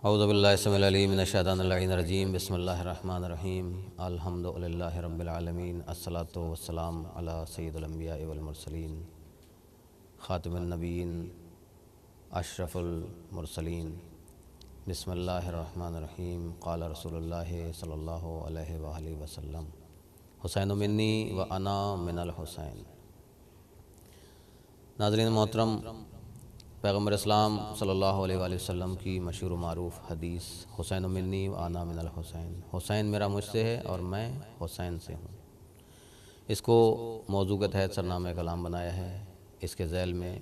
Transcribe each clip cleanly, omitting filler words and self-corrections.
اعوذ باللہ السمیع العلیم من الشیطان اللعین الرجیم بسم اللہ الرحمن الرحیم الحمدللہ رب العالمین الصلاۃ والسلام علی سید الانبیاء والمرسلین خاتم النبیین اشرف المرسلین بسم اللہ الرحمن الرحیم قال رسول اللہ صلی اللہ علیہ وآلہ وسلم حسین منی و انا من الحسین۔ ناظرین محترم، پیغمبر اسلام صلی اللہ علیہ وآلہ وسلم کی مشہور و معروف حدیث حسین منی و انا من الحسین، حسین میرا مجھ سے ہے اور میں حسین سے ہوں، اس کو موضوع کے تحت سرنامہ کلام بنایا ہے۔ اس کے ذیل میں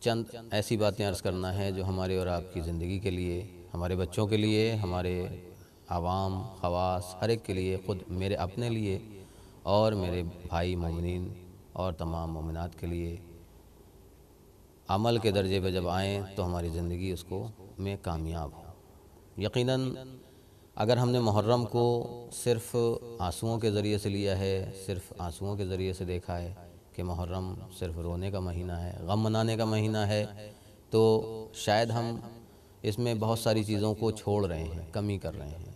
چند ایسی باتیں عرض کرنا ہے جو ہمارے اور آپ کی زندگی کے لیے، ہمارے بچوں کے لیے، ہمارے عوام خواص ہر ایک کے لیے، خود میرے اپنے لیے اور میرے بھائی مومنین اور تمام مومنات کے لیے عمل کے درجے پہ جب آئیں تو ہماری زندگی اس کو میں کامیاب ہو۔ یقیناً اگر ہم نے محرم کو صرف آنسوؤں کے ذریعے سے لیا ہے، صرف آنسوؤں کے ذریعے سے دیکھا ہے کہ محرم صرف رونے کا مہینہ ہے، غم منانے کا مہینہ ہے، تو شاید ہم اس میں بہت ساری چیزوں کو چھوڑ رہے ہیں، کمی کر رہے ہیں۔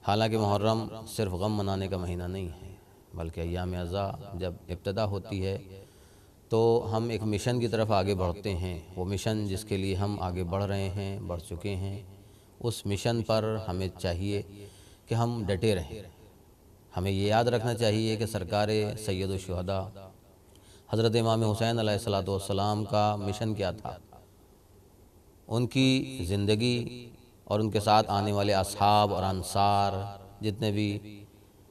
حالانکہ محرم صرف غم منانے کا مہینہ نہیں ہے، بلکہ ایام اعضاء جب ابتدا ہوتی ہے تو ہم ایک مشن کی طرف آگے بڑھتے ہیں۔ وہ مشن جس کے لیے ہم آگے بڑھ رہے ہیں، بڑھ چکے ہیں، اس مشن پر ہمیں چاہیے کہ ہم ڈٹے رہیں۔ ہمیں یہ یاد رکھنا چاہیے کہ سرکار سید الشہداء حضرت امام حسین علیہ السلام کا مشن کیا تھا۔ ان کی زندگی اور ان کے ساتھ آنے والے اصحاب اور انصار، جتنے بھی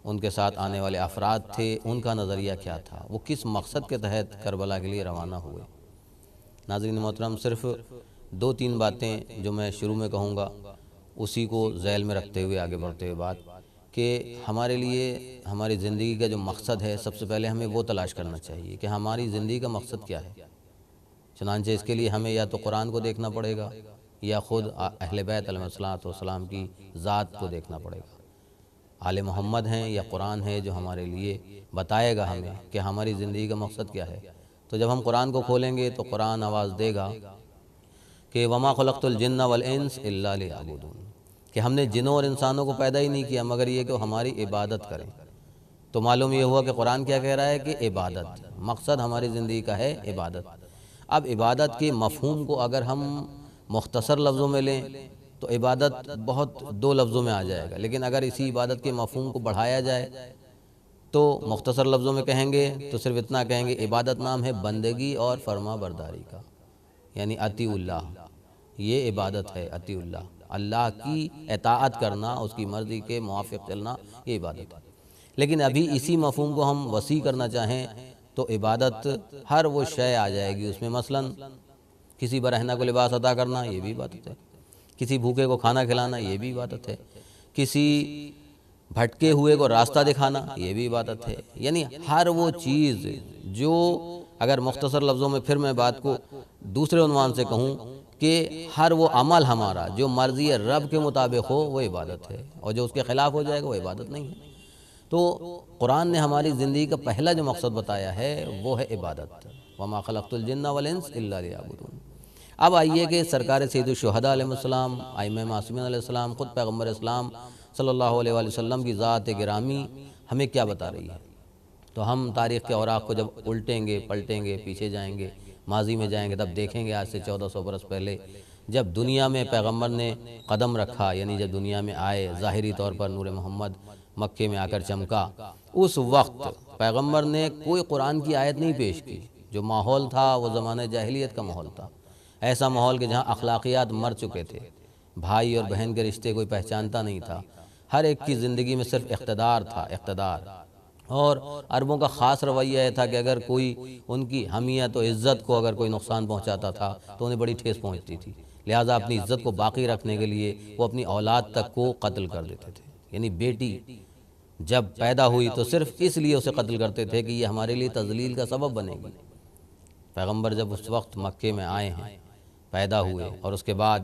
ان کے ساتھ آنے والے افراد تھے، ان کا نظریہ کیا تھا، وہ کس مقصد کے تحت کربلا کے لیے روانہ ہوئے۔ ناظرین محترم، صرف دو تین باتیں جو میں شروع میں کہوں گا اسی کو ذیل میں رکھتے ہوئے آگے بڑھتے ہوئے بات کہ ہمارے لیے ہماری زندگی کا جو مقصد ہے، سب سے پہلے ہمیں وہ تلاش کرنا چاہیے کہ ہماری زندگی کا مقصد کیا ہے۔ چنانچہ اس کے لیے ہمیں یا تو قرآن کو دیکھنا پڑے گا یا خود اہل بیت علیہ السلام کی ذات کو دیکھنا پڑے گا۔ آل محمد ہیں یا قرآن ہے جو ہمارے لیے بتائے گا ہمیں کہ ہماری زندگی کا مقصد کیا ہے۔ تو جب ہم قرآن کو کھولیں گے تو قرآن آواز دے گا کہ وما خلقت الجن والانس الا لیعبدون، کہ ہم نے جنوں اور انسانوں کو پیدا ہی نہیں کیا مگر یہ کہ وہ ہماری عبادت کریں۔ تو معلوم یہ ہوا کہ قرآن کیا کہہ رہا ہے کہ عبادت، مقصد ہماری زندگی کا ہے عبادت۔ اب عبادت کے مفہوم کو اگر ہم مختصر لفظوں میں لیں تو عبادت بہت دو لفظوں میں آ جائے گا، لیکن اگر اسی عبادت کے مفہوم کو بڑھایا جائے تو مختصر لفظوں میں کہیں گے تو صرف اتنا کہیں گے، عبادت نام ہے بندگی اور فرما برداری کا، یعنی اطیع اللہ، یہ عبادت ہے، اطیع اللہ، اللہ کی اطاعت کرنا، اس کی مرضی کے موافق چلنا، یہ عبادت ہے۔ لیکن ابھی اسی مفہوم کو ہم وسیع کرنا چاہیں تو عبادت ہر وہ شے آ جائے گی اس میں، مثلاً کسی برہنہ کو لباس عطا کرنا، یہ بھی عبادت ہے، کسی بھوکے کو کھانا کھلانا، یہ بھی عبادت ہے، کسی بھٹکے ہوئے کو راستہ دکھانا، یہ بھی عبادت ہے۔ یعنی ہر وہ چیز جو، اگر مختصر لفظوں میں پھر میں بات کو دوسرے عنوان سے کہوں کہ ہر وہ عمل ہمارا جو مرضی رب کے مطابق ہو وہ عبادت ہے، اور جو اس کے خلاف ہو جائے گا وہ عبادت نہیں ہے۔ تو قرآن نے ہماری زندگی کا پہلا جو مقصد بتایا ہے وہ ہے عبادت، وما خلقت الجن والانس الا لیعبدون۔ اب آئیے کہ سرکار سید الشہداء علیہ السلام، ائمہ معصومین علیہ السلام، خود پیغمبر اسلام صلی اللہ علیہ وآلہ وسلم کی ذات گرامی ہمیں کیا بتا رہی ہے۔ تو ہم تاریخ کے اوراق کو جب الٹیں گے، پلٹیں گے، پیچھے جائیں گے، ماضی میں جائیں گے، تب دیکھیں گے آج سے 1400 برس پہلے جب دنیا میں پیغمبر نے قدم رکھا، یعنی جب دنیا میں آئے، ظاہری طور پر نور محمد مکے میں آ کر چمکا، اس وقت پیغمبر نے کوئی قرآن کی آیت نہیں پیش کی۔ جو ماحول تھا وہ زمانہ جاہلیت کا ماحول تھا، ایسا ماحول کہ جہاں اخلاقیات مر چکے تھے، بھائی اور بہن کے رشتے کوئی پہچانتا نہیں تھا، ہر ایک کی زندگی میں صرف اقتدار تھا، اقتدار۔ اور عربوں کا خاص رویہ یہ تھا کہ اگر کوئی ان کی حمیت و عزت کو اگر کوئی نقصان پہنچاتا تھا تو انہیں بڑی ٹھیس پہنچتی تھی، لہٰذا اپنی عزت کو باقی رکھنے کے لیے وہ اپنی اولاد تک کو قتل کر دیتے تھے۔ یعنی بیٹی جب پیدا ہوئی تو صرف اس لیے اسے قتل کرتے تھے کہ یہ ہمارے لیے تذلیل کا سبب بنے گی۔ پیغمبر جب اس وقت مکے میں آئے ہیں، پیدا ہوئے، اور اس کے بعد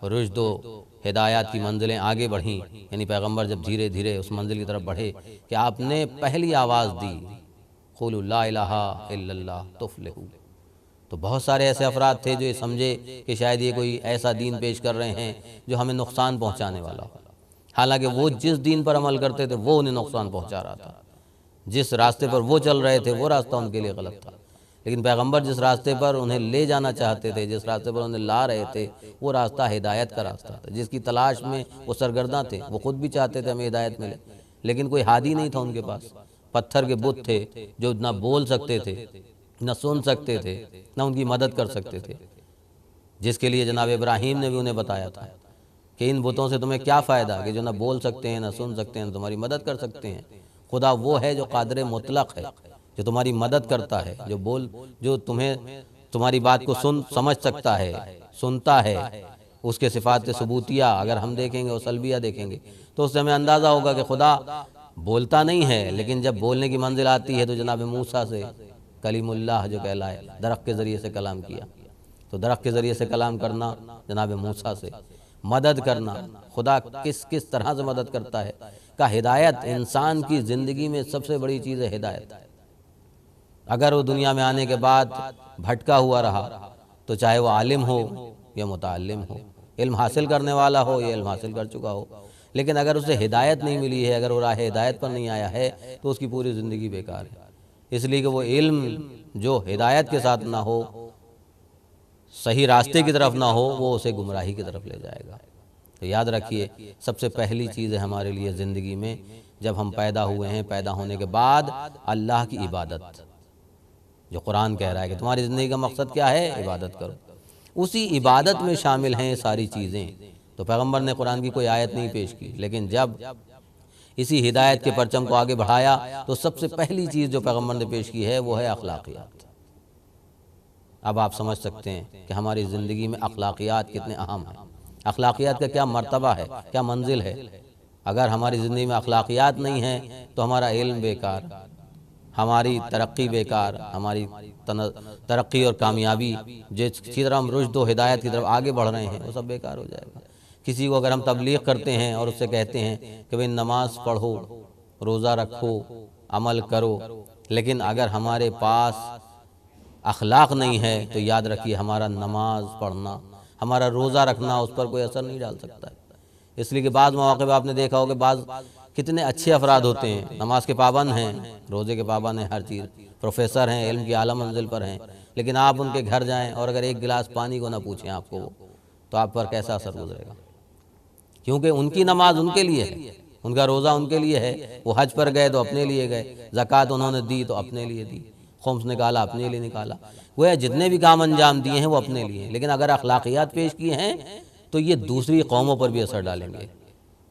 رشد و ہدایات کی منزلیں آگے بڑھیں، یعنی پیغمبر جب دھیرے دھیرے اس منزل کی طرف بڑھے کہ آپ نے پہلی آواز دی، قولوا لا الہ الا اللہ تفلحوا، تو بہت سارے ایسے افراد تھے جو یہ سمجھے کہ شاید یہ کوئی ایسا دین پیش کر رہے ہیں جو ہمیں نقصان پہنچانے والا ہو، حالانکہ وہ جس دین پر عمل کرتے تھے وہ انہیں نقصان پہنچا رہا تھا، جس راستے پر وہ چل رہے تھے وہ راستہ ان کے لیے غلط تھا، لیکن پیغمبر جس راستے پر انہیں لے جانا چاہتے تھے، جس راستے پر انہیں لا رہے تھے، وہ راستہ ہدایت کا راستہ تھا، جس کی تلاش میں وہ سرگرداں تھے۔ وہ خود بھی چاہتے تھے ہمیں ہدایت ملے، لیکن کوئی ہادی نہیں تھا ان کے پاس۔ پتھر کے بت تھے جو نہ بول سکتے تھے، نہ سن سکتے تھے، نہ ان کی مدد کر سکتے تھے، جس کے لیے جناب ابراہیم نے بھی انہیں بتایا تھا کہ ان بتوں سے تمہیں کیا فائدہ کہ جو نہ بول سکتے ہیں، نہ سن سکتے ہیں، نہ تمہاری مدد کر سکتے ہیں۔ خدا وہ ہے جو قادر مطلق ہے، جو تمہاری مدد کرتا ہے، جو تمہاری بات کو سمجھ سکتا ہے، سنتا ہے۔ اس کے صفات ثبوتیہ اگر ہم دیکھیں گے اور سلبیہ دیکھیں گے تو اس سے ہمیں اندازہ ہوگا کہ خدا بولتا نہیں ہے، لیکن جب بولنے کی منزل آتی ہے تو جناب موسیٰ سے کلیم اللہ جو کہلائے، درخت کے ذریعے سے کلام کیا، تو درخت کے ذریعے سے کلام کرنا، جناب موسیٰ سے مدد کرنا، خدا کس طرح سے مدد کرتا ہے کہ ہدایت انسان کی زندگی میں سب سے بڑی چیز ہے ہدایت۔ اگر وہ دنیا میں آنے کے بعد بھٹکا ہوا رہا تو چاہے وہ عالم ہو یا متعلم ہو، علم حاصل کرنے والا ہو یا علم حاصل کر چکا ہو، لیکن اگر اسے ہدایت نہیں ملی ہے، اگر وہ راہ ہدایت پر نہیں آیا ہے تو اس کی پوری زندگی بیکار ہے۔ اس لیے کہ وہ علم جو ہدایت کے ساتھ نہ ہو، صحیح راستے کی طرف نہ ہو، وہ اسے گمراہی کی طرف لے جائے گا۔ تو یاد رکھیے، سب سے پہلی چیز ہے ہمارے لیے زندگی میں، جب ہم پیدا ہوئے ہیں، پیدا ہونے کے بعد اللہ کی عبادت، جو قرآن کہہ رہا ہے کہ تمہاری زندگی کا مقصد کیا ہے؟ عبادت کرو۔ اسی عبادت میں شامل ہیں یہ ساری چیزیں۔ تو پیغمبر نے قرآن کی کوئی آیت نہیں پیش کی، لیکن جب اسی ہدایت کے پرچم کو آگے بڑھایا تو سب سے پہلی چیز جو پیغمبر نے پیش کی ہے وہ ہے اخلاقیات۔ اب آپ سمجھ سکتے ہیں کہ ہماری زندگی میں اخلاقیات کتنے اہم ہیں، اخلاقیات کا کیا مرتبہ ہے، کیا منزل ہے۔ اگر ہماری زندگی میں اخلاقیات نہیں ہیں تو ہمارا علم بیکار، ہماری ترقی بیکار، ہماری ترقی اور کامیابی، جس طرح ہم رشد و ہدایت کی طرف آگے بڑھ رہے ہیں، وہ سب بیکار ہو جائے گا۔ کسی کو اگر ہم تبلیغ کرتے ہیں اور اس سے کہتے ہیں کہ بھئی نماز پڑھو، روزہ رکھو، عمل کرو، لیکن اگر ہمارے پاس اخلاق نہیں ہے تو یاد رکھیے ہمارا نماز پڑھنا، ہمارا روزہ رکھنا اس پر کوئی اثر نہیں ڈال سکتا ہے۔ اس لیے کہ بعض مواقع پہ آپ نے دیکھا ہوگا بعض کتنے اچھے افراد ہوتے ہیں، نماز کے پابند ہیں، روزے کے پابند ہیں، ہر چیز پروفیسر ہیں، علم کی اعلیٰ منزل پر ہیں، لیکن آپ ان کے گھر جائیں اور اگر ایک گلاس پانی کو نہ پوچھیں آپ کو تو آپ پر کیسا اثر گزرے گا؟ کیونکہ ان کی نماز ان کے لیے ہے، ان کا روزہ ان کے لیے ہے، وہ حج پر گئے تو اپنے لیے گئے، زکوٰۃ انہوں نے دی تو اپنے لیے دی، خمس نکالا اپنے لیے نکالا، وہ جتنے بھی کام انجام دیے ہیں وہ اپنے لیے ہیں۔ لیکن اگر اخلاقیات پیش کیے ہیں تو یہ دوسری قوموں پر بھی اثر ڈالیں گے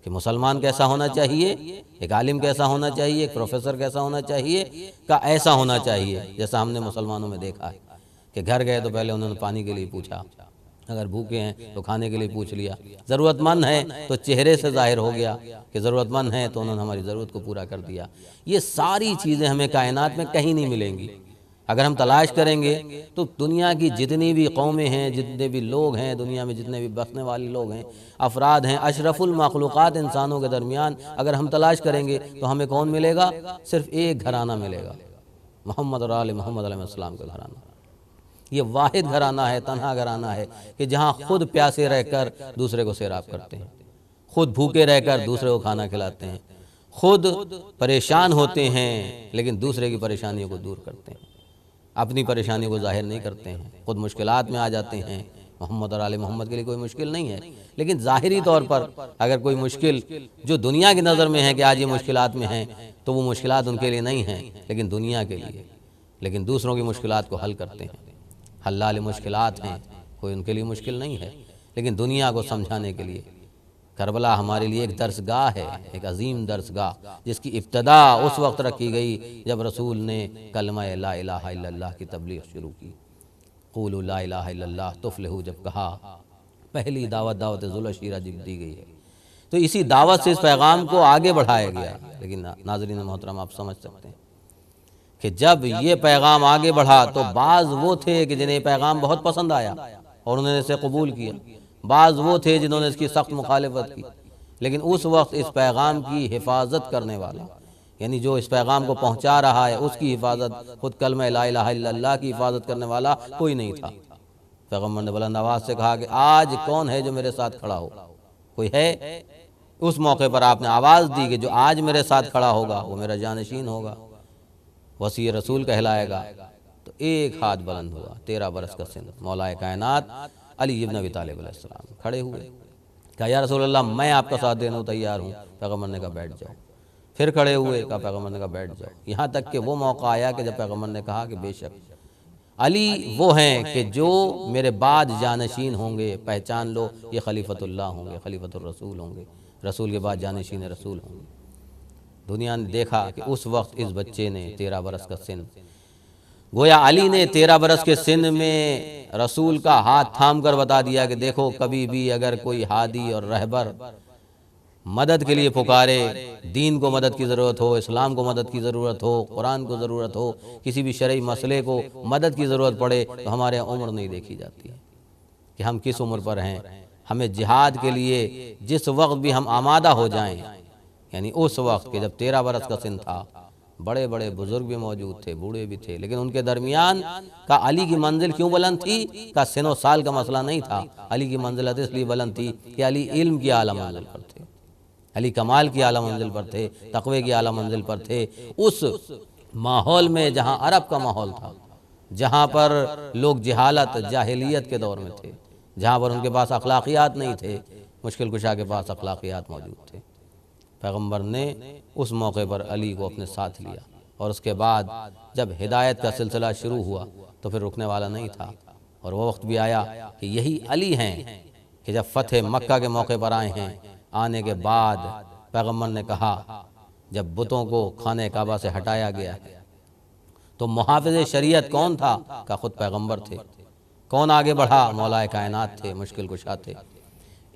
کہ مسلمان کیسا ہونا چاہیے، ایک عالم کیسا ہونا چاہیے، ایک پروفیسر کیسا ہونا چاہیے، کا ایسا ہونا چاہیے جیسا ہم نے مسلمانوں میں دیکھا ہے کہ گھر گئے تو پہلے انہوں نے پانی کے لیے پوچھا، اگر بھوکے ہیں تو کھانے کے لیے پوچھ لیا، ضرورت مند ہے تو چہرے سے ظاہر ہو گیا کہ ضرورت مند ہے تو انہوں نے ہماری ضرورت کو پورا کر دیا۔ یہ ساری چیزیں ہمیں کائنات میں کہیں نہیں ملیں گی۔ اگر ہم تلاش کریں گے تو دنیا کی جتنی بھی قومیں ہیں، جتنے بھی لوگ ہیں، دنیا میں جتنے بھی بسنے والے لوگ ہیں، افراد ہیں، اشرف المخلوقات انسانوں کے درمیان اگر ہم تلاش کریں گے تو ہمیں کون ملے گا؟ صرف ایک گھرانہ ملے گا، محمد اور آل محمد علیہ السلام کا گھرانہ۔ یہ واحد گھرانہ ہے، تنہا گھرانہ ہے کہ جہاں خود پیاسے رہ کر دوسرے کو سیراب کرتے ہیں، خود بھوکے رہ کر دوسرے کو کھانا کھلاتے ہیں، خود پریشان ہوتے ہیں لیکن دوسرے کی پریشانیوں کو دور کرتے ہیں، اپنی پریشانی کو ظاہر نہیں کرتے ہیں، خود مشکلات میں آ جاتے ہیں۔ محمد اور آل محمد کے لیے کوئی مشکل نہیں ہے، لیکن ظاہری طور پر اگر کوئی مشکل جو دنیا کی نظر میں ہے کہ آج یہ مشکلات میں ہیں تو وہ مشکلات ان کے لیے نہیں ہیں، لیکن دنیا کے لیے، لیکن دوسروں کی مشکلات کو حل کرتے ہیں۔ حلال مشکلات ہیں، کوئی ان کے لیے مشکل نہیں ہے، لیکن دنیا کو سمجھانے کے لیے کربلا ہمارے لیے ایک درسگاہ ہے، ایک عظیم درسگاہ، جس کی ابتدا اس وقت رکھی گئی جب رسول نے کلمہ لا الہ الا اللہ کی تبلیغ شروع کی۔ قولوا لا الہ الا اللہ تفلحوا جب کہا، پہلی دعوت ذوالعشیرہ جب دی گئی ہے، تو اسی دعوت سے اس پیغام کو آگے بڑھایا گیا۔ لیکن ناظرین محترم آپ سمجھ سکتے ہیں کہ جب یہ پیغام آگے بڑھا تو بعض وہ تھے کہ جنہیں پیغام بہت پسند آیا اور انہوں نے اسے قبول کیا، بعض وہ تھے جنہوں نے اس کی سخت مخالفت کی، لیکن اس وقت اس پیغام کی حفاظت کرنے والا، یعنی جو اس پیغام کو پہنچا رہا ہے اس کی حفاظت، خود کلمہ لا الہ الا اللہ کی حفاظت کرنے والا کوئی نہیں تھا۔ پیغمبر نے بلند آواز سے کہا کہ آج کون ہے جو میرے ساتھ کھڑا ہو؟ کوئی ہے؟ اس موقع پر آپ نے آواز دی کہ جو آج میرے ساتھ کھڑا ہوگا وہ میرا جانشین ہوگا، وصی رسول کہلائے گا۔ تو ایک ہاتھ بلند ہوا، 13 برس کا سن، مولا کائنات علی ابن ابی طالب علیہ السلام کھڑے ہوئے، کہا یا رسول اللہ میں آپ کا ساتھ دینے کو تیار ہوں۔ پیغمبر نے کہا بیٹھ جاؤ۔ پھر کھڑے ہوئے، کہا پیغمبر نے کہا بیٹھ جاؤ، یہاں تک کہ وہ موقع آیا کہ جب پیغمبر نے کہا کہ بے شک علی وہ ہیں کہ جو میرے بعد جانشین ہوں گے، پہچان لو یہ خلیفۃ اللہ ہوں گے، خلیفۃ الرسول ہوں گے، رسول کے بعد جانشین رسول ہوں گے۔ دنیا نے دیکھا کہ اس وقت اس بچے نے 13 برس کا سن، گویا علی نے 13 برس کے سن میں رسول کا ہاتھ تھام کر بتا دیا کہ دیکھو کبھی بھی اگر کوئی ہادی اور رہبر مدد کے لیے پکارے، دین کو مدد کی ضرورت ہو، اسلام کو مدد کی ضرورت ہو، قرآن کو ضرورت ہو، کسی بھی شرعی مسئلے کو مدد کی ضرورت پڑے تو ہمارے عمر نہیں دیکھی جاتی ہے کہ ہم کس عمر پر ہیں۔ ہمیں جہاد کے لیے جس وقت بھی ہم آمادہ ہو جائیں، یعنی اس وقت کہ جب 13 برس کا سن تھا، بڑے بڑے بزرگ بھی موجود تھے، بوڑھے بھی تھے، لیکن ان کے درمیان کا علی کی منزل کیوں بلند تھی؟ کا سن و سال کا مسئلہ نہیں تھا، علی کی منزلت اس لیے بلند تھی کہ علی علم کی اعلیٰ منزل پر تھے، علی کمال کی اعلیٰ منزل پر تھے، تقوی کی اعلیٰ منزل پر تھے۔ اس ماحول میں جہاں عرب کا ماحول تھا، جہاں پر لوگ جہالت جاہلیت کے دور میں تھے، جہاں پر ان کے پاس اخلاقیات نہیں تھے، مشکل کشا کے پاس اخلاقیات موجود تھے۔ پیغمبر نے اس موقع پر علی کو اپنے ساتھ لیا، اور اس کے بعد جب ہدایت کا سلسلہ شروع ہوا تو پھر رکنے والا نہیں تھا، اور وہ وقت بھی آیا کہ یہی علی ہیں کہ جب فتح مکہ کے موقع پر آئے ہیں، آنے کے بعد پیغمبر نے کہا جب بتوں کو خانہ کعبہ سے ہٹایا گیا ہے تو محافظ شریعت کون تھا؟ کہ خود پیغمبر تھے۔ کون آگے بڑھا؟ مولا کائنات تھے، مشکل کشا تھے۔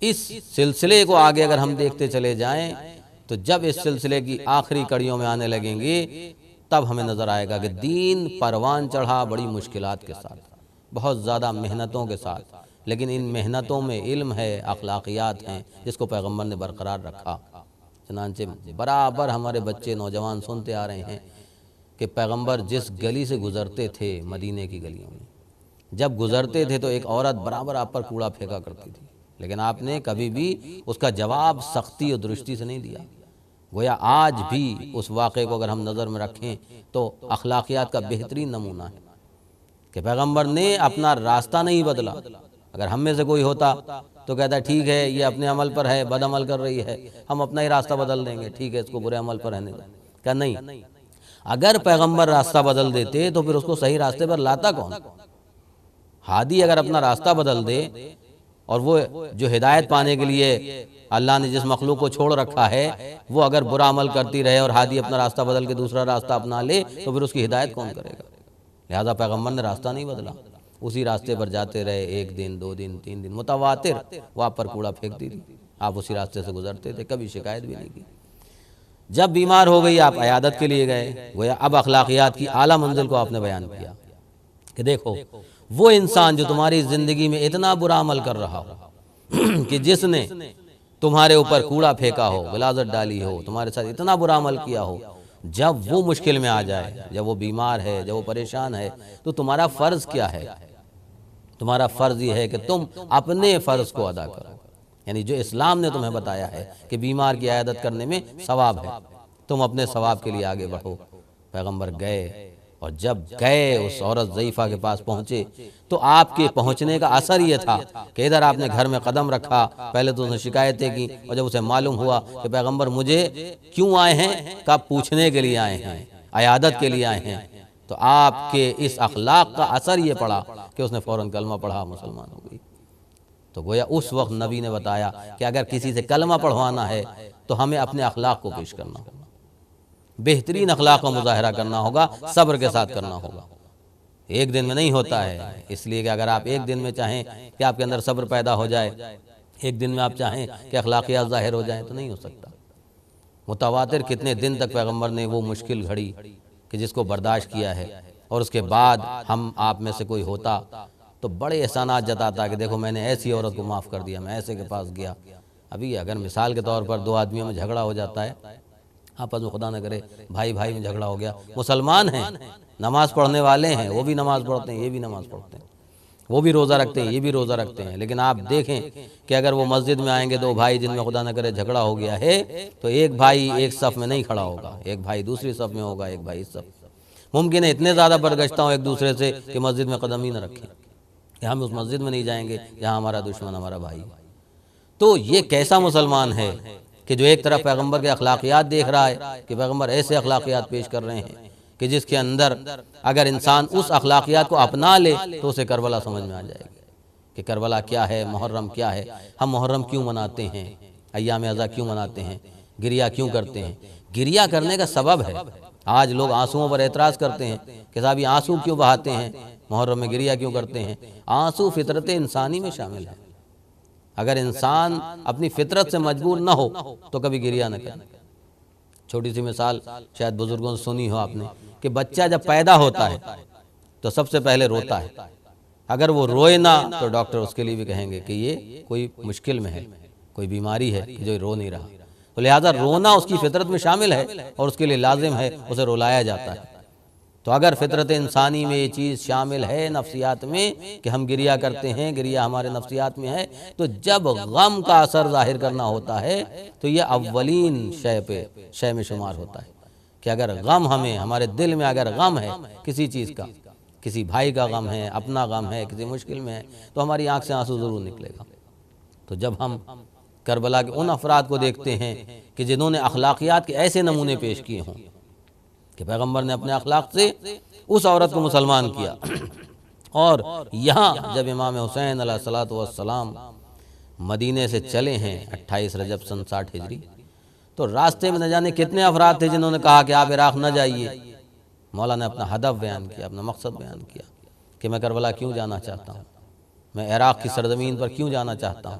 اس سلسلے کو آگے اگر ہم دیکھتے چلے جائیں تو جب اس سلسلے کی آخری کڑیوں میں آنے لگیں گے تب ہمیں نظر آئے گا کہ دین پروان چڑھا بڑی مشکلات کے ساتھ، بہت زیادہ محنتوں کے ساتھ، لیکن ان محنتوں میں علم ہے، اخلاقیات ہیں، جس کو پیغمبر نے برقرار رکھا۔ چنانچہ برابر ہمارے بچے نوجوان سنتے آ رہے ہیں کہ پیغمبر جس گلی سے گزرتے تھے، مدینے کی گلیوں میں جب گزرتے تھے تو ایک عورت برابر آپ پر کوڑا پھینکا کرتی تھی، لیکن آپ نے کبھی بھی اس کا جواب سختی اور درستی سے نہیں دیا۔ گویا آج بھی اس واقعے کو اگر ہم نظر میں رکھیں تو اخلاقیات کا بہترین نمونہ ہے کہ پیغمبر نے اپنا راستہ نہیں بدلا۔ اگر ہم میں سے کوئی ہوتا تو کہتا ہے ٹھیک ہے یہ اپنے عمل پر ہے، بد عمل کر رہی ہے، ہم اپنا ہی راستہ بدل دیں گے، ٹھیک ہے اس کو برے عمل پر رہنے دیں۔ کہ نہیں، اگر پیغمبر راستہ بدل دیتے تو پھر اس کو صحیح راستے پر لاتا کون؟ ہادی اگر اپنا راستہ بدل دے اور وہ جو ہدایت پانے کے لیے اللہ نے جس مخلوق کو چھوڑ رکھا ہے وہ اگر برا عمل کرتی رہے اور ہادی اپنا راستہ بدل کے دوسرا راستہ اپنا لے تو پھر اس کی ہدایت کون کرے گا؟ لہذا پیغمبر نے راستہ نہیں بدلا، اسی راستے پر جاتے رہے، 1 دن 2 دن 3 دن متواتر وہ آپ پر کوڑا پھینکتی تھی، آپ اسی راستے سے گزرتے تھے، کبھی شکایت بھی نہیں کی۔ جب بیمار ہو گئی آپ عیادت کے لیے گئے، گویا اب اخلاقیات کی اعلیٰ منزل کو آپ نے بیان کیا کہ دیکھو وہ انسان جو تمہاری زندگی میں اتنا برا عمل کر رہا ہو کہ جس نے تمہارے اوپر کوڑا پھینکا ہو، غلاظت ڈالی ہو، تمہارے ساتھ اتنا برا عمل کیا ہو، جب وہ مشکل میں آ جائے، جب وہ بیمار ہے، جب وہ پریشان ہے، تو تمہارا فرض کیا ہے؟ تمہارا فرض یہ ہے کہ تم اپنے فرض کو ادا کرو، یعنی جو اسلام نے تمہیں بتایا ہے کہ بیمار کی عیادت کرنے میں ثواب ہے، تم اپنے ثواب کے لیے آگے بڑھو۔ پیغمبر گئے، اور جب گئے اس عورت ضعیفہ کے پاس پہنچے تو آپ کے پہنچنے کا اثر یہ تھا کہ ادھر آپ نے گھر میں قدم رکھا، پہلے تو اس نے شکایتیں کی، اور جب اسے معلوم ہوا کہ پیغمبر مجھے کیوں آئے ہیں، کب پوچھنے کے لیے آئے ہیں، عیادت کے لیے آئے ہیں، تو آپ کے اس اخلاق کا اثر یہ پڑا کہ اس نے فوراً کلمہ پڑھا، مسلمان ہو گئی۔ تو گویا اس وقت نبی نے بتایا کہ اگر کسی سے کلمہ پڑھوانا ہے تو ہمیں اپنے اخلاق کو پیش کرنا ہوگا، بہترین اخلاق کا مظاہرہ کرنا ہوگا، صبر کے ساتھ کرنا ہوگا۔ 1 دن میں نہیں ہوتا ہے، اس لیے کہ اگر آپ 1 دن میں چاہیں کہ آپ کے اندر صبر پیدا ہو جائے، 1 دن میں آپ چاہیں کہ اخلاقیات ظاہر ہو جائیں تو نہیں ہو سکتا۔ متواتر کتنے دن تک پیغمبر نے وہ مشکل گھڑی کہ جس کو برداشت کیا ہے، اور اس کے بعد ہم آپ میں سے کوئی ہوتا تو بڑے احسانات جتاتا کہ دیکھو میں نے ایسی عورت کو معاف کر دیا، میں ایسے کے پاس گیا۔ ابھی اگر مثال کے طور پر 2 آدمیوں میں جھگڑا ہو جاتا ہے آپس میں خدا نہ کرے بھائی بھائی میں جھگڑا ہو گیا، مسلمان ہیں، نماز پڑھنے والے ہیں، وہ بھی نماز پڑھتے ہیں، یہ بھی نماز پڑھتے ہیں، وہ بھی روزہ رکھتے ہیں، یہ بھی روزہ رکھتے ہیں، لیکن آپ دیکھیں کہ اگر وہ مسجد میں آئیں گے دو بھائی جن میں خدا نہ کرے جھگڑا ہو گیا ہے، تو ایک بھائی ایک صف میں نہیں کھڑا ہوگا، ایک بھائی دوسری صف میں ہوگا، ایک بھائی اس صف میں۔ ممکن ہے اتنے زیادہ برگشتہ ہوں ایک دوسرے سے کہ مسجد میں قدم ہی نہ رکھیں، کہ ہم اس مسجد میں نہیں جائیں گے جہاں ہمارا دشمن ہمارا بھائی۔ تو یہ کیسا مسلمان ہے کہ جو ایک طرف پیغمبر کے اخلاقیات دیکھ رہا ہے کہ پیغمبر ایسے اخلاقیات پیش کر رہے ہیں کہ جس کے اندر اگر انسان اس اخلاقیات کو اپنا لے تو اسے کربلا سمجھ میں آ جائے گی کہ کربلا کیا ہے، محرم کیا ہے، ہم محرم کیوں مناتے ہیں، ایام اضحیٰ کیوں مناتے ہیں، گریہ کیوں کرتے ہیں۔ گریہ کرنے کا سبب ہے، آج لوگ آنسوؤں پر اعتراض کرتے ہیں کہ صاحب یہ آنسو کیوں بہاتے ہیں، محرم میں گریہ کیوں کرتے ہیں۔ آنسو فطرت انسانی میں شامل ہے، اگر انسان اپنی فطرت سے مجبور نہ ہو تو کبھی گریہ نہ کرے۔ چھوٹی سی مثال شاید بزرگوں سے سنی ہو آپ نے کہ بچہ جب پیدا ہوتا ہے تو سب سے پہلے روتا ہے، اگر وہ روئے نہ تو ڈاکٹر اس کے لیے بھی کہیں گے کہ یہ کوئی مشکل میں ہے، کوئی بیماری ہے کہ جو رو نہیں رہا، تو لہٰذا رونا اس کی فطرت میں شامل ہے اور اس کے لیے لازم ہے، اسے رلایا جاتا ہے۔ تو اگر فطرت انسانی میں یہ چیز شامل ہے نفسیات میں کہ ہم گریہ کرتے ہیں، گریہ ہمارے نفسیات میں ہے، تو جب غم کا اثر ظاہر کرنا ہوتا ہے تو یہ اولین شے میں شمار ہوتا ہے کہ اگر غم ہمیں، ہمارے دل میں اگر غم ہے کسی چیز کا، کسی بھائی کا غم ہے، اپنا غم ہے، کسی مشکل میں ہے، تو ہماری آنکھ سے آنسو ضرور نکلے گا۔ تو جب ہم کربلا کے ان افراد کو دیکھتے ہیں کہ جنہوں نے اخلاقیات کے ایسے نمونے پیش کیے ہوں کہ پیغمبر نے اپنے اخلاق سے اس عورت کو مسلمان کیا، اور یہاں جب امام حسین علیہ السلام مدینے سے چلے ہیں 28 رجب سن 60 ہجری، تو راستے میں نہ جانے کتنے افراد تھے جنہوں نے کہا کہ آپ عراق نہ جائیے۔ مولا نے اپنا ہدف بیان کیا، اپنا مقصد بیان کیا کہ میں کربلا کیوں جانا چاہتا ہوں، میں عراق کی سرزمین پر کیوں جانا چاہتا ہوں،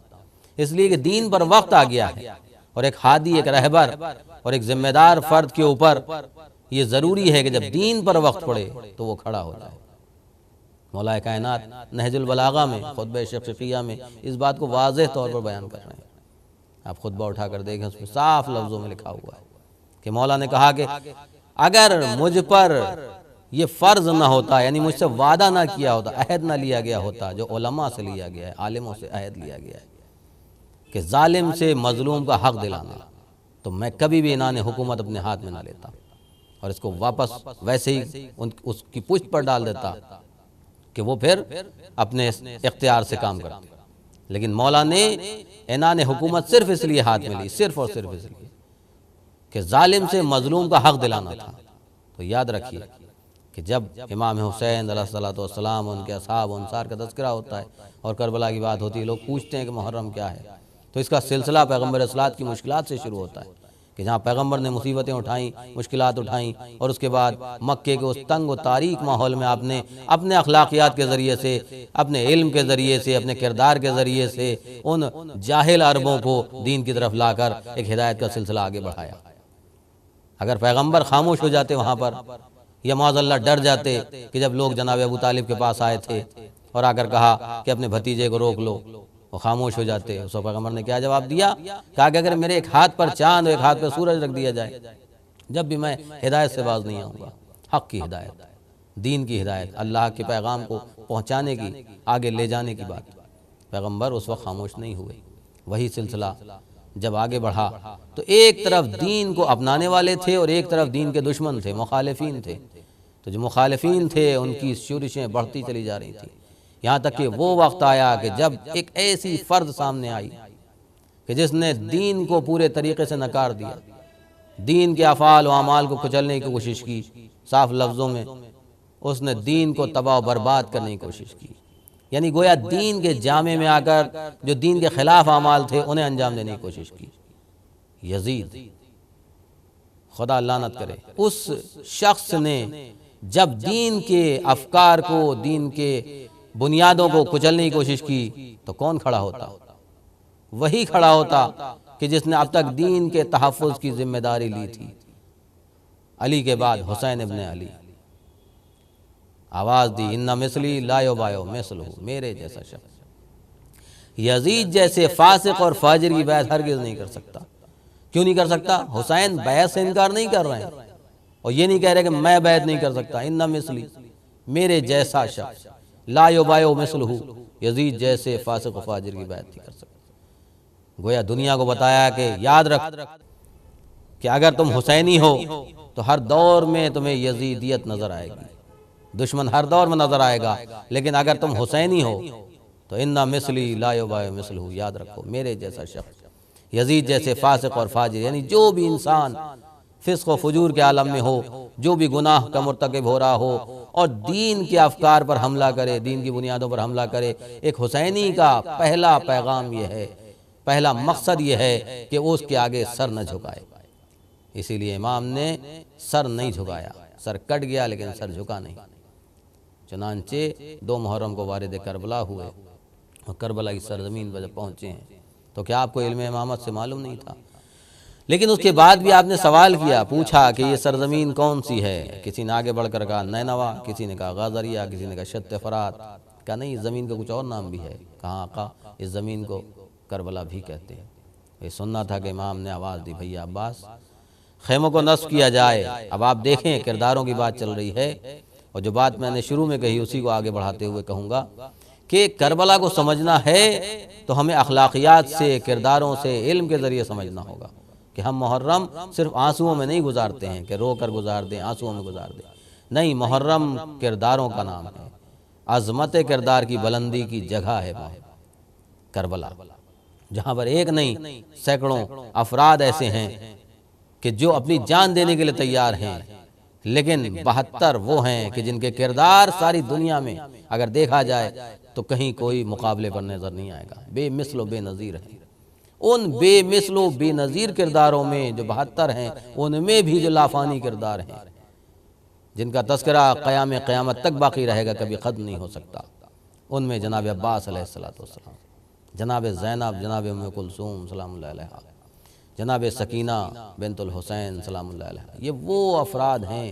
اس لیے کہ دین پر وقت آ گیا ہے، اور ایک ہادی، ایک رہبر اور ایک ذمہ دار فرد کے اوپر یہ ضروری ہے کہ جب دین پر وقت پڑے تو وہ کھڑا ہو جائے۔ مولا کائنات نہج البلاغہ میں خطبہ شفقیہ میں اس بات کو واضح طور پر بیان کر رہے ہیں، آپ خطبہ اٹھا کر دیکھیں، اس میں صاف لفظوں میں لکھا ہوا ہے کہ مولا نے کہا کہ اگر مجھ پر یہ فرض نہ ہوتا، یعنی مجھ سے وعدہ نہ کیا ہوتا، عہد نہ لیا گیا ہوتا جو علماء سے لیا گیا ہے، عالموں سے عہد لیا گیا ہے کہ ظالم سے مظلوم کا حق دلانا، تو میں کبھی بھی انعام حکومت اپنے ہاتھ میں نہ لیتا اور اس کو واپس ویسے ہی اس کی پشت پر ڈال دیتا کہ وہ پھر اپنے اختیار سے کام کرتے۔ لیکن مولا نے انعام حکومت صرف اس لیے ہاتھ میں لی، صرف اور صرف اس لیے کہ ظالم سے مظلوم کا حق دلانا تھا۔ تو یاد رکھیے کہ جب امام حسین علیہ السلام، ان کے اصحاب انصار کا تذکرہ ہوتا ہے اور کربلا کی بات ہوتی ہے، لوگ پوچھتے ہیں کہ محرم کیا ہے، تو اس کا سلسلہ پیغمبر اصلاحات کی مشکلات سے شروع ہوتا ہے کہ جہاں پیغمبر نے مصیبتیں اٹھائیں، مشکلات اٹھائیں، اور اس کے بعد مکے کے اس تنگ و تاریک ماحول میں آپ نے اپنے اخلاقیات کے ذریعے سے، اپنے علم کے ذریعے سے، اپنے کردار کے ذریعے سے ان جاہل عربوں کو دین کی طرف لا کر ایک ہدایت کا سلسلہ آگے بڑھایا۔ اگر پیغمبر خاموش ہو جاتے وہاں پر، یا معاذ اللہ ڈر جاتے کہ جب لوگ جناب ابو طالب کے پاس آئے تھے اور آ کر کہا کہ اپنے بھتیجے کو روک لو، وہ خاموش ہو جاتے، اس وقت پیغمبر نے کیا جواب دیا؟ کہا کہ اگر میرے ایک ہاتھ پر چاند اور ایک ہاتھ پر سورج رکھ دیا جائے، جب بھی میں ہدایت سے باز نہیں آؤں گا۔ حق کی ہدایت، دین کی ہدایت، اللہ کے پیغام کو پہنچانے کی، آگے لے جانے کی بات۔ پیغمبر اس وقت خاموش نہیں ہوئے۔ وہی سلسلہ جب آگے بڑھا تو ایک طرف دین کو اپنانے والے تھے اور ایک طرف دین کے دشمن تھے، مخالفین تھے۔ تو جو مخالفین تھے ان کی شورشیں بڑھتی چلی جا رہی تھیں، یہاں تک کہ وہ وقت آیا کہ جب ایک ایسی فرد سامنے آئی کہ جس نے دین کو پورے طریقے سے نکار دیا، دین کے افعال و اعمال کو کچلنے کی کوشش کی، صاف لفظوں میں اس نے دین کو تباہ و برباد کرنے کی کوشش کی، یعنی گویا دین کے جامع میں آ کر جو دین کے خلاف اعمال تھے انہیں انجام دینے کی کوشش کی۔ یزید، خدا لعنت کرے، اس شخص نے جب دین کے افکار کو، دین کے بنیادوں کو کچلنے کی کوشش کی تو کون کھڑا ہوتا؟ وہی کھڑا ہوتا کہ جس نے اب تک دین کے تحفظ کی ذمہ داری لی تھی۔ علی کے بعد حسین ابن علی، آواز دی، ان مثلی لا یبایع مثلہ، میرے جیسا شخص یزید جیسے فاسق اور فاجر کی بیعت ہرگز نہیں کر سکتا۔ کیوں نہیں کر سکتا؟ حسین بیعت سے انکار نہیں کر رہے ہیں اور یہ نہیں کہہ رہے کہ میں بیعت نہیں کر سکتا، ان مثلی، میرے جیسا شخص، لا یبایع مثلہ، یزید جیسے فاسق و فاجر کی بیعت نہیں کر سکتا۔ گویا دنیا کو بتایا کہ یاد رکھ کہ اگر تم حسینی ہو تو ہر دور میں تمہیں یزیدیت نظر آئے گی، دشمن ہر دور میں نظر آئے گا، لیکن اگر تم حسینی ہو تو ان مثلی لا یبایع مثلہ، یاد رکھو میرے جیسا شخص، یزید جیسے فاسق اور فاجر، یعنی جو بھی انسان فسق و فجور کے عالم میں ہو، جو بھی گناہ کا مرتکب ہو رہا ہو اور دین کے افکار پر حملہ کرے، دین کی بنیادوں پر حملہ کرے، ایک حسینی کا پہلا پیغام یہ ہے، پہلا مقصد یہ ہے کہ وہ اس کے آگے سر نہ جھکائے۔ اسی لیے امام نے سر نہیں جھکایا، سر کٹ گیا لیکن سر جھکا نہیں۔ چنانچہ 2 محرم کو وارد کربلا ہوئے اور کربلا کی سرزمین پر جب پہنچے ہیں تو کیا آپ کو علم امامت سے معلوم نہیں تھا؟ لیکن اس کے بعد بھی آپ نے سوال کیا، پوچھا کہ یہ سرزمین کون سی ہے؟ کسی نے آگے بڑھ کر کہا نینوا، کسی نے کہا غازریہ، کسی نے کہا شت فرات، کہا نہیں، اس زمین کا کچھ اور نام بھی ہے۔ کہا آقا اس زمین کو کربلا بھی کہتے ہیں۔ یہ سننا تھا کہ امام نے آواز دی، بھیا عباس خیموں کو نصب کیا جائے۔ اب آپ دیکھیں کرداروں کی بات چل رہی ہے، اور جو بات میں نے شروع میں کہی اسی کو آگے بڑھاتے ہوئے کہوں گا کہ کربلا کو سمجھنا ہے تو ہمیں اخلاقیات سے، کرداروں سے، علم کے ذریعے سمجھنا ہوگا کہ ہم محرم صرف آنسوؤں میں نہیں گزارتے ہیں کہ رو کر گزار دیں، آنسوؤں میں گزار دیں، نہیں، محرم کرداروں کا نام ہے، عظمت کردار کی بلندی کی جگہ ہے کربلا، جہاں پر ایک نہیں سینکڑوں افراد ایسے ہیں کہ جو اپنی جان دینے کے لیے تیار ہیں، لیکن 72 وہ ہیں کہ جن کے کردار ساری دنیا میں اگر دیکھا جائے تو کہیں کوئی مقابلے پر نظر نہیں آئے گا، بے مثل و بے نظیر ہیں۔ ان بے مثل و بے نظیر کرداروں میں جو 72 ہیں، ان میں بھی جو لافانی کردار ہیں، جن کا تذکرہ قیام قیامت تک باقی رہے گا، کبھی ختم نہیں ہو سکتا، ان میں جناب عباس علیہ السلام، جناب زینب، جناب ام کلثوم سلام اللہ علیہا، جناب سکینہ بنت الحسین سلام اللہ علیہ، یہ وہ افراد ہیں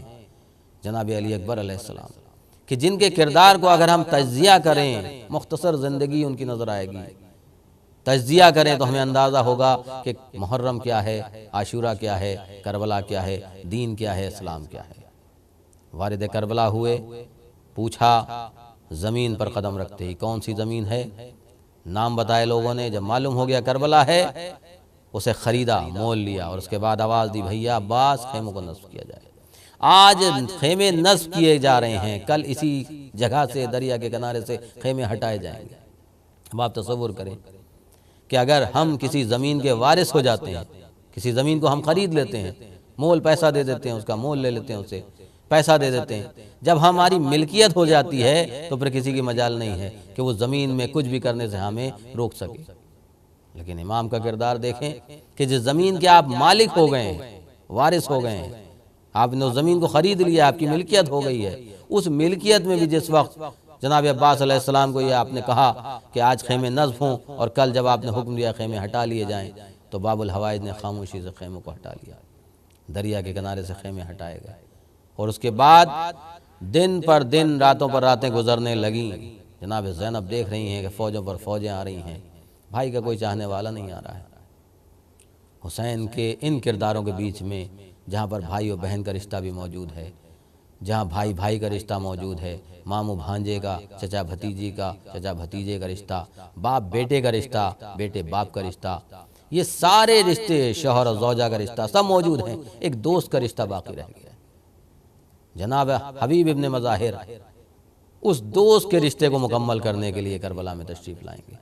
جناب علی اکبر علیہ السلام کہ جن کے کردار کو اگر ہم تجزیہ کریں، مختصر زندگی ان کی نظر آئے گی، تجزیہ کریں تو ہمیں اندازہ ہوگا کہ محرم کیا ہے، عاشورہ کیا ہے، کربلا کیا ہے، دین کیا ہے، اسلام کیا ہے۔ وارد کربلا ہوئے، پوچھا، زمین پر قدم رکھتے ہی کون سی زمین ہے؟ نام بتائے لوگوں نے، جب معلوم ہو گیا کربلا ہے، اسے خریدا، مول لیا، اور اس کے بعد آواز دی، بھیا عباس خیموں کو نصب کیا جائے۔ آج خیمے نصب کیے جا رہے ہیں، کل اسی جگہ سے، دریا کے کنارے سے خیمے ہٹائے جائیں گے۔ اب آپ تصور کریں کہ اگر ہم کسی زمین کے وارث ہو جاتے ہیں، کسی زمین کو ہم خرید لیتے ہیں، مول پیسہ دے دیتے ہیں، اس کا مول لے لیتے ہیں، اسے پیسہ دے دیتے ہیں، جب ہماری ملکیت ہو جاتی ہے تو پھر کسی کی مجال نہیں ہے کہ وہ زمین میں کچھ بھی کرنے سے ہمیں روک سکے۔ لیکن امام کا کردار دیکھیں کہ جس زمین کے آپ مالک ہو گئے ہیں، وارث ہو گئے ہیں، آپ نے اس زمین کو خرید لیا، آپ کی ملکیت ہو گئی ہے، اس ملکیت میں بھی جس وقت جناب عباس علیہ السلام کو یہ آپ نے کہا کہ آج خیمے نصب ہوں، اور کل جب آپ نے حکم دیا خیمے ہٹا لیے جائیں، تو باب الحوائج نے خاموشی سے خیموں کو ہٹا لیا، دریا کے کنارے سے خیمے ہٹائے گئے، اور اس کے بعد دن پر دن، راتوں پر راتیں گزرنے لگیں۔ جناب زینب دیکھ رہی ہیں کہ فوجوں پر فوجیں آ رہی ہیں، بھائی کا کوئی چاہنے والا نہیں آ رہا ہے۔ حسین کے ان کرداروں کے بیچ میں، جہاں پر بھائی و بہن کا رشتہ بھی موجود ہے، جہاں بھائی بھائی کا رشتہ موجود ہے، ماموں بھانجے کا، چچا بھتیجی کا، چچا بھتیجے کا رشتہ، باپ بیٹے کا رشتہ، بیٹے باپ کا رشتہ، یہ سارے رشتے، شوہر اور زوجہ کا رشتہ سب موجود ہیں، ایک دوست کا رشتہ باقی رہ گیا ہے۔ جناب حبیب ابن مظاہر اس دوست کے رشتے کو مکمل کرنے کے لیے کربلا میں تشریف لائیں گے۔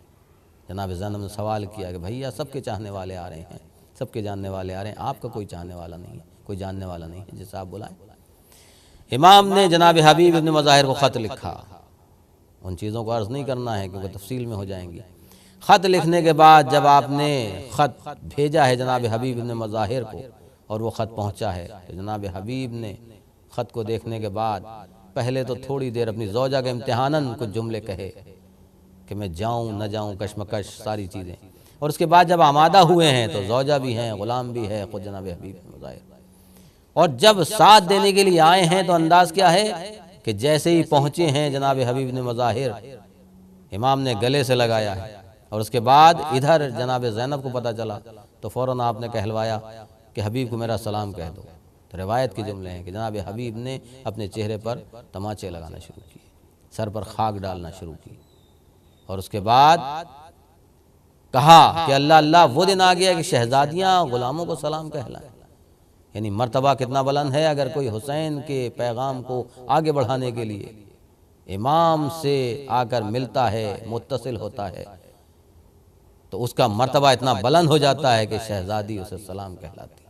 جناب زینب نے سوال کیا کہ بھیا سب کے چاہنے والے آ رہے ہیں، سب کے جاننے والے آ رہے ہیں، آپ کا کوئی چاہنے والا نہیں ہے، کوئی جاننے والا نہیں ہے جسے آپ بلائیں۔ امام نے جناب حبیب ابن مظاہر کو خط لکھا، ان چیزوں کو عرض نہیں کرنا ہے کیونکہ تفصیل میں ہو جائیں گی۔ خط لکھنے کے بعد جب آپ نے خط بھیجا ہے جناب حبیب ابن مظاہر کو، اور وہ خط پہنچا ہے، تو جناب حبیب نے خط کو دیکھنے کے بعد پہلے تو تھوڑی دیر اپنی زوجہ کے امتحاناً کچھ جملے کہے کہ میں جاؤں نہ جاؤں، کشمکش ساری چیزیں، اور اس کے بعد جب آمادہ ہوئے ہیں تو زوجہ بھی ہیں، غلام بھی ہے، خود جناب حبیب ابن مظاہر، اور جب ساتھ دینے کے لیے آئے ہیں تو انداز کیا ہے کہ جیسے ہی پہنچے ہیں جناب حبیب ابن مظاہر، امام نے گلے سے لگایا ہے، اور اس کے بعد ادھر جناب زینب کو پتہ چلا تو فوراً آپ نے کہلوایا کہ حبیب کو میرا سلام کہہ دو۔ تو روایت کے جملے ہیں کہ جناب حبیب نے اپنے چہرے پر تماچے لگانا شروع کیے، سر پر خاک ڈالنا شروع کی، اور اس کے بعد کہا کہ اللہ اللہ وہ دن آ گیا کہ شہزادیاں غلاموں کو سلام کہلائیں۔ یعنی مرتبہ کتنا بلند ہے، اگر کوئی حسین کے پیغام کو آگے بڑھانے کے لیے امام سے آ کر ملتا ہے، متصل ہوتا ہے، تو اس کا مرتبہ اتنا بلند ہو جاتا ہے کہ شہزادی اسے سلام کہلاتی۔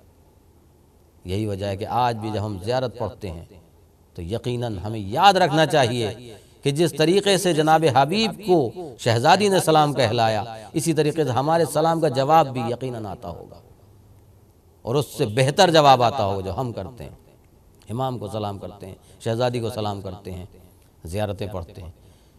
یہی وجہ ہے کہ آج بھی جب ہم زیارت پڑھتے ہیں تو یقیناً ہمیں یاد رکھنا چاہیے کہ جس طریقے سے جناب حبیب کو شہزادی نے سلام کہلایا، اسی طریقے سے ہمارے سلام کا جواب بھی یقیناً آتا ہوگا، اور اس سے بہتر جواب آتا ہوگا جو ہم کرتے ہیں۔ امام کو سلام کرتے ہیں، شہزادی کو سلام کرتے ہیں، زیارتیں پڑھتے ہیں،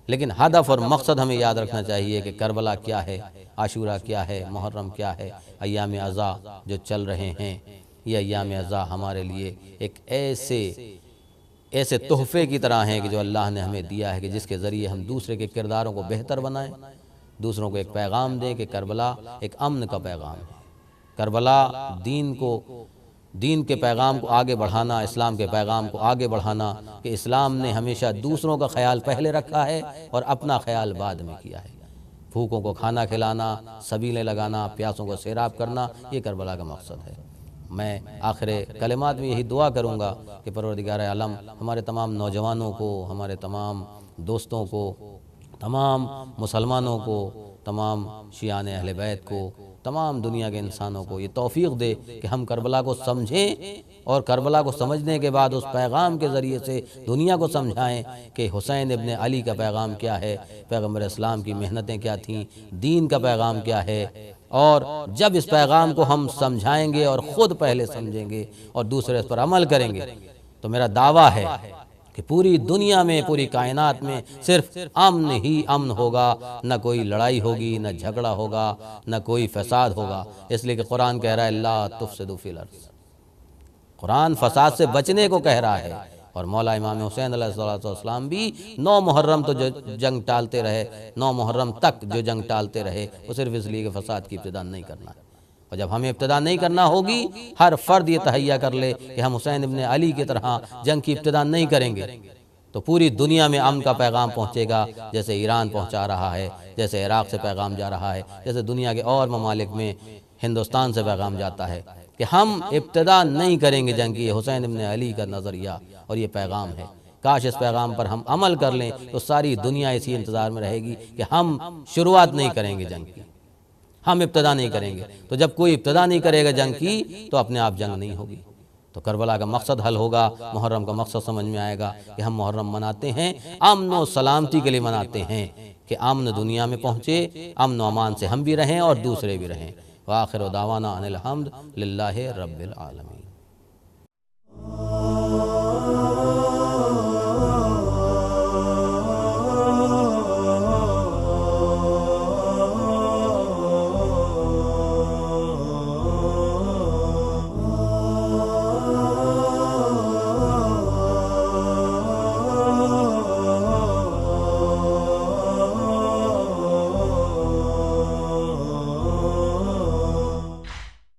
لیکن ہدف اور مقصد ہمیں یاد رکھنا چاہیے کہ کربلا کیا ہے، عاشورہ کیا ہے، محرم کیا ہے، ایام عزا جو چل رہے ہیں، یہ ایام عزا ہمارے لیے ایک ایسے تحفے کی طرح ہیں کہ جو اللہ نے ہمیں دیا ہے، کہ جس کے ذریعے ہم دوسرے کے کرداروں کو بہتر بنائیں، دوسروں کو ایک پیغام دیں کہ کربلا ایک امن کا پیغام ہے۔ کربلا دین کے پیغام کو آگے بڑھانا، اسلام کے پیغام کو آگے بڑھانا، کہ اسلام نے ہمیشہ دوسروں کا خیال پہلے رکھا ہے اور اپنا خیال بعد میں کیا ہے۔ بھوکوں کو کھانا کھلانا، سبیلیں لگانا، پیاسوں کو سیراب کرنا، یہ کربلا کا مقصد ہے۔ میں آخر کلمات میں یہی دعا کروں گا کہ پروردگار عالم ہمارے تمام نوجوانوں کو، ہمارے تمام دوستوں کو، تمام مسلمانوں کو، تمام شیعان اہل بیت کو، تمام دنیا کے انسانوں کو یہ توفیق دے کہ ہم کربلا کو سمجھیں، اور کربلا کو سمجھنے کے بعد اس پیغام کے ذریعے سے دنیا کو سمجھائیں کہ حسین ابن علی کا پیغام کیا ہے، پیغمبر اسلام کی محنتیں کیا تھیں، دین کا پیغام کیا ہے۔ اور جب اس پیغام کو ہم سمجھائیں گے اور خود پہلے سمجھیں گے اور دوسرے اس پر عمل کریں گے، تو میرا دعویٰ ہے کہ پوری دنیا میں، پوری کائنات میں صرف امن ہی امن ہوگا، نہ کوئی لڑائی ہوگی، نہ جھگڑا ہوگا، نہ کوئی فساد ہوگا۔ اس لیے کہ قرآن کہہ رہا ہے لا تفسدوا فی الارض، قرآن فساد سے بچنے کو کہہ رہا ہے۔ اور مولا امام حسین علیہ السلام بھی 9 محرم تو جو جنگ ٹالتے رہے، 9 محرم تک جو جنگ ٹالتے رہے، وہ صرف اس لیے کہ فساد کی ابتدا نہیں کرنا ہے۔ اور جب ہمیں ابتدا نہیں کرنا ہوگی، ہر فرد یہ تہیہ کر لے کہ ہم حسین ابن علی کی طرح جنگ کی ابتدا نہیں کریں گے، تو پوری دنیا میں امن کا پیغام پہنچے گا، جیسے ایران پہنچا رہا ہے، جیسے عراق سے پیغام جا رہا ہے، جیسے دنیا کے اور ممالک میں ہندوستان سے پیغام جاتا ہے کہ ہم ابتدا نہیں کریں گے جنگ کی۔ یہ حسین ابن علی کا نظریہ اور یہ پیغام ہے۔ کاش اس پیغام پر ہم عمل کر لیں تو ساری دنیا اسی انتظار میں رہے گی کہ ہم شروعات نہیں کریں گے جنگ کی، ہم ابتدا نہیں کریں گے۔ تو جب کوئی ابتدا نہیں کرے گا جنگ کی تو اپنے آپ جنگ نہیں ہوگی، تو کربلا کا مقصد حل ہوگا، محرم کا مقصد سمجھ میں آئے گا کہ ہم محرم مناتے ہیں امن و سلامتی کے لیے مناتے ہیں، کہ امن دنیا میں پہنچے، امن و امان سے ہم بھی رہیں اور دوسرے بھی رہیں۔ وآخر دعوانا ان الحمد للہ رب العالمین۔